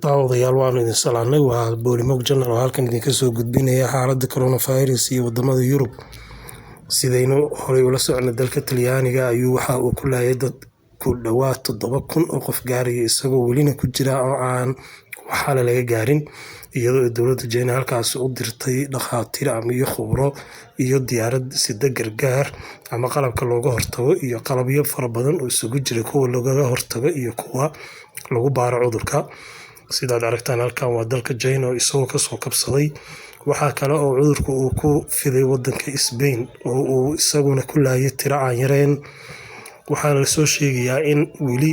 Daawadayaal waan idin salaamay. Waa Boolimoog Journal oo halkan idinka soo gudbinaya xaaladda coronavirus iyo wadamada Yurub. Sidaynu horey ula soconay, dalka Talyaaniga ayuu waxa uu ku laayay dad ku dhawaad 7,000 oo qof gaaraya, isagoo welina ku jira oo aan waxaala laga gaarin, iyadoo dowladda China halkaas u dirtay dhakhaatiir iyo khubaro iyo diyaarad sida gargaar ama qalabka looga hortago iyo qalabyo fara badan oo isugu jira kuwa looga hortago iyo kuwa lagu baaro cudurka. Sidaad aragtaan halkan waa dalka China oo isagoo kasoo kabsaday. Waxaa kale oo cudurku uu ku fiday wadanka Spain oo uu isaguna ku laayay tiro aan yareen. Waxaa la soo sheegayaa in weli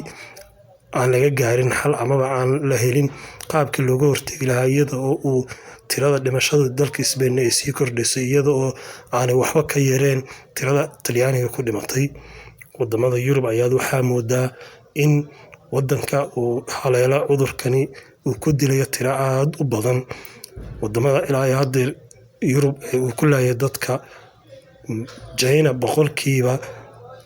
aan laga gaarin xal amaba aan la helin qaabkii looga hortagi lahaa, iyada oo uu tirada dhimashada dalka Spain ay sii kordhisay, iyada oo aanay waxba ka yareen tirada Talyaaniga ku dhimatay. Wadamada Yurub ayaa waxaa moodaa in wadanka uu haleelo cudurkani uu ku dilayo tiro aad u badan. Wadamada ilaa hadda Yurub uu ku laayay dadka China boqolkiiba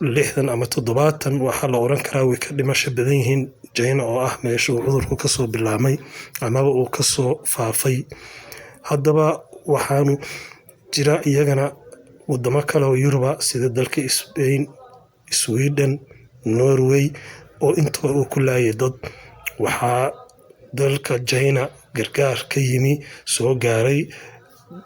60 ama 70 waxaa la oran karaa way ka dhimasho badan yihiin China oo ah meesha uu cudurku kasoo bilaabmay amaba uu kasoo faafay. Haddaba waxaanu jira iyagana wadamo kale oo Yuruba sida dalka Spain, Sweden, Norway oo intaba uu ku laayay dad. Waxaa dalka China gargaar ka yimi soo gaaray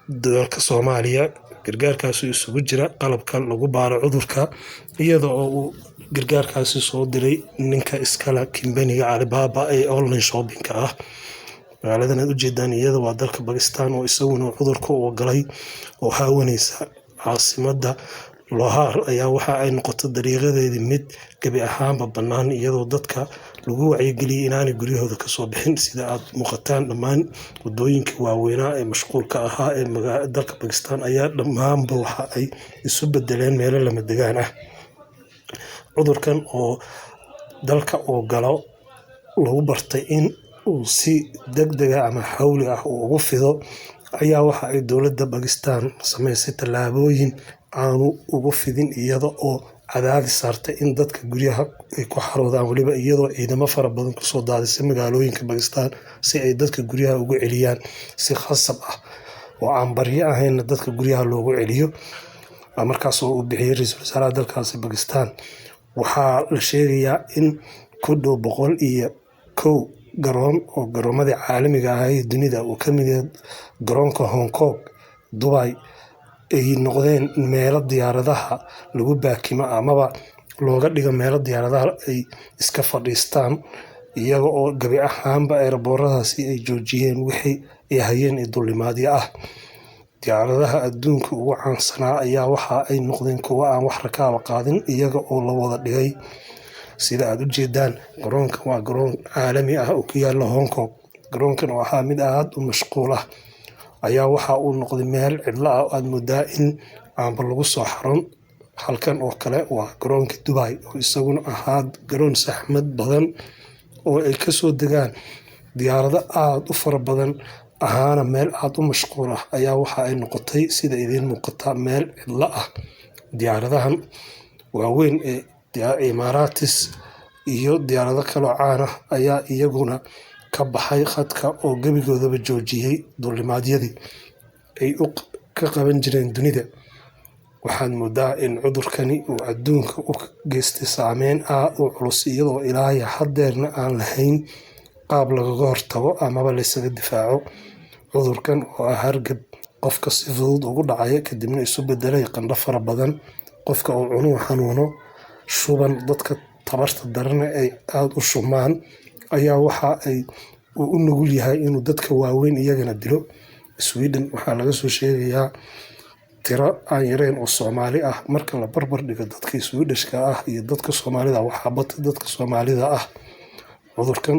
dalka Soomaaliya. Gargaarkaasi isugu jira qalabka lagu baaro cudurka, iyada oo uu gargaarkaasi soo diray ninka iskala kimbaniga Alibaba ee online shopping ah. Magaaladan aad u jeedaan iyada waa dalka Pakistan oo isaguna cudurka uu galay oo haawanaysa caasimadda Lahore ayaa waxa ay noqotay dariiqadeedii mid gabi ahaanba bannaan, iyadoo dadka lagu wacyigeliyay inaanay guryahooda kasoo bixin. Sida aad muuqataan, dhammaan wadooyinka waaweynaa ee mashquulka ahaa ee dalka Pakistan ayaa dhammaanba waxa ay isu bedeleen meelo lama degaan ah. Cudurkan oo dalka uu galo lagu bartay in uu si degdeg ah ama xawli ah ugu fido, ayaa waxa ay dowladda Pakistan samaysay tallaabooyin aanu ugu fidin, iyada oo cadaadis saartay in dadka guryaha ay ku xaroodaan, waliba iyadoo ciidamo fara badan kusoo daadisay magaalooyinka Pakistan si ay dadka guryaha ugu celiyaan si khasab ah oo aan baryo ahaynna dadka guryaha loogu celiyo. Markaas oo uu bixiyay ra'iisul wasaaraha dalkaasi Pakistan, waxaa la sheegayaa in ku dhow 101 garoon oo garoomadii caalamiga ah ee dunida uu ka mid yahay garoonka Hong Kong, Dubai, ay noqdeen meelo diyaaradaha lagu baakimo amaba looga dhigo meelo diyaaradaha ay iska fadhiistaan, iyaga oo gabi ahaanba airbooradaasi ay joojiyeen wixii ay hayeen duulimaadyo ah. Diyaaradaha adduunka ugu caansanaa ayaa waxa ay noqdeen kuwo aan wax rakaab qaadin, iyaga oo la wada dhigay. Sida aad u jeedaan, garoonkan waa garoon caalami ah oo ku yaalla Hong Kong. Garoonkan oo ahaa mid aad u mashquul ah ayaa waxa uu noqday meel cidlo ah oo aad moodaa in aanba lagu soo xaroon. Halkan oo kale waa garoonka Dubai oo isaguna ahaa garoon saxmad badan oo ay kasoo degaan diyaarado aad u fara badan, ahaana meel aad u mashquul ah, ayaa waxa ay noqotay sida idiin muuqata meel cidlo ah. Diyaaradahan waaweyn ee Emirates iyo diyaarado kale oo caan ah ayaa iyaguna ka baxay khadka oo gebigoodaba joojiyay duulimaadyadii ay ka qaban jireen dunida. Waxaad moodaa in cudurkani uu adduunka u geystay saameyn aad u culus, iyadoo ilaa haddeerna aan lahayn qaab lagaga hortago amaba la isaga difaaco. Cudurkan oo ah hargab qofka si fudud ugu dhacaya kadibna isu bedelay qandho fara badan, qofka uu cunuhu xanuuno, shuban, dadka tabarta daran ay aad u shumaan, ayaa waxa ay u nugul yahay inuu dadka waaweyn iyagana dilo. Sweden waxaa laga soo sheegayaa tiro aan yareen oo Soomaali ah. Marka la barbar dhigo dadka Swedish-ka ah iyo dadka Soomaalida, waxaa batay dadka Soomaalida ah. Cudurkan